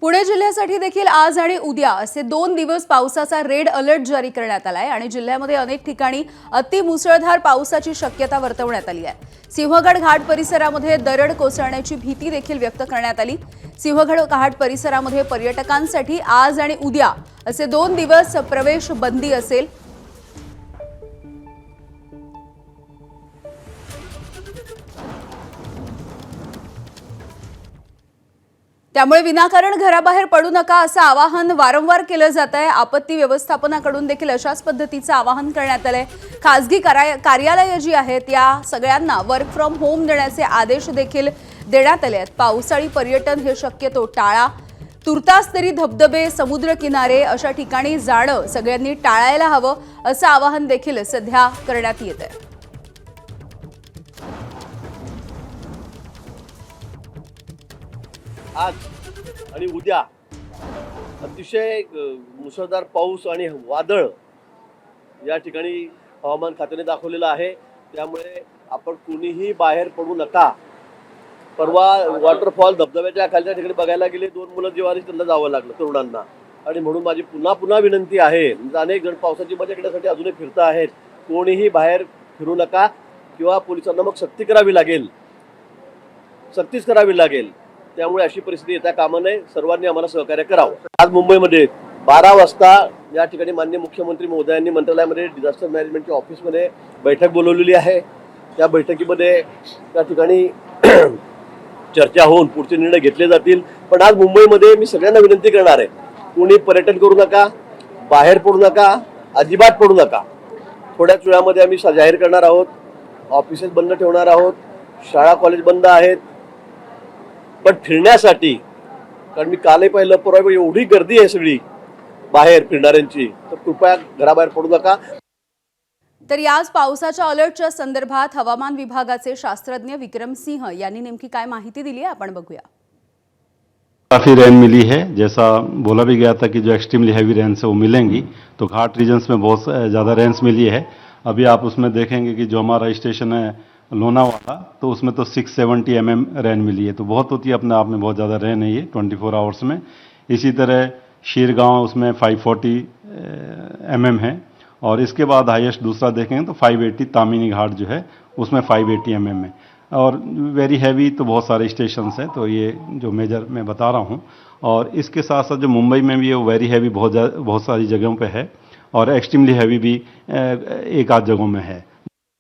पुणे जिल्ह्यासाठी देखील आज आणि उद्या असे 2 दिवस पावसाचा रेड अलर्ट जारी करण्यात आलाय आणि जिल्ह्यामध्ये अनेक ठिकाणी अतिमुसळधार पावसाची शक्यता वर्तवण्यात आली आहे। सिंहगड घाट परिसरामध्ये दरड कोसळण्याची भीती देखील व्यक्त करण्यात आली। सिंहगड घाट परिसरामध्ये पर्यटकांसाठी आज आणि उद्या असे 2 दिवस प्रवेश बंदी असेल। त्यामुळे विनाकारण घराबाहेर पडू नका असं आवाहन वारंवार केलं जात आहे। आपत्ती व्यवस्थापनाकडून देखील अशाच पद्धतीचं आवाहन करण्यात आलंय। खासगी कार्यालये जी आहेत या सगळ्यांना वर्क फ्रॉम होम देण्याचे आदेश देखील देण्यात आले आहेत। पावसाळी पर्यटन हे शक्यतो टाळा। तुर्तास तरी धबधबे, समुद्र किनारे अशा ठिकाणी जाणं सगळ्यांनी टाळायला हवं असं आवाहन देखील सध्या करण्यात येत आहे। आज आणि उद्या अतिशय मुसळधार पाऊस आणि वादळ या ठिकाणी हवामान खात्याने दाखवलेलं आहे। त्यामुळे आपण कुणीही बाहेर पडू नका। परवा वॉटरफॉल धबधब्याच्या खालच्या ठिकाणी बघायला गेले 2 मुलं जीवारी त्यांना जावं लागलं तरुणांना। आणि म्हणून माझी पुन्हा विनंती आहे, अनेक जण पावसाची मजा घेण्यासाठी अजूनही फिरत आहेत, कोणीही बाहेर फिरू नका किंवा पोलिसांना मग सक्तीच करावी लागेल। त्यामुळे अशी परिस्थिती येता कामा नये। सर्वांनी आम्हाला सहकार्य करावं। आज मुंबईमध्ये 12 वाजता या ठिकाणी माननीय मुख्यमंत्री महोदयांनी मंत्रालयामध्ये डिझास्टर मॅनेजमेंटच्या ऑफिसमध्ये बैठक बोलवलेली आहे। त्या बैठकीमध्ये त्या ठिकाणी चर्चा होऊन पुढचे निर्णय घेतले जातील। पण आज मुंबईमध्ये मी सगळ्यांना विनंती करणार आहे, कोणी पर्यटन करू नका, बाहेर पडू नका, अजिबात पडू नका। थोड्याच वेळामध्ये आम्ही जाहीर करणार आहोत, ऑफिसेस बंद ठेवणार आहोत, शाळा कॉलेज बंद आहेत। पण फिरण्यासाठी, कारण मी कालही पाहिलं, परवा एवढी गर्दी आहे सगळी बाहेर फिरणाऱ्यांची, तर कृपया घराबाहेर पडू नका। तर याच पावसाच्या अलर्टच्या संदर्भात हवामान विभागाचे शास्त्रज्ञ विक्रम सिंह यांनी नेमकी काय माहिती दिली आहे आपण बघूया। काफ़ी रेन मिली है, जैसा बोला भी गया था कि जो एक्सट्रीमली हैवी रेन्स है वो मिलेंगी। तो घाट रीजन्स में बहुत ज़्यादा रेन्स मिली है। अभी आप उसमें देखेंगे कि जो हमारा स्टेशन है लोनावाला, तो उसमें तो 670 mm रेन मिली है। तो बहुत होती है, अपने आप में बहुत ज़्यादा रेन है ये 24 आवर्स में। इसी तरह शीरगांव उसमें 540 mm है। और इसके बाद हाईएस्ट दूसरा देखेंगे तो 580 तामिनी घाट जो है उसमें 580 mm है। और वेरी हैवी तो बहुत सारे स्टेशंस हैं, तो ये जो मेजर मैं बता रहा हूँ। और इसके साथ साथ जो मुंबई में भी वेरी हैवी बहुत सारी जगहों पे है, और एक्सट्रीमली हैवी भी एक आध जगहों में है।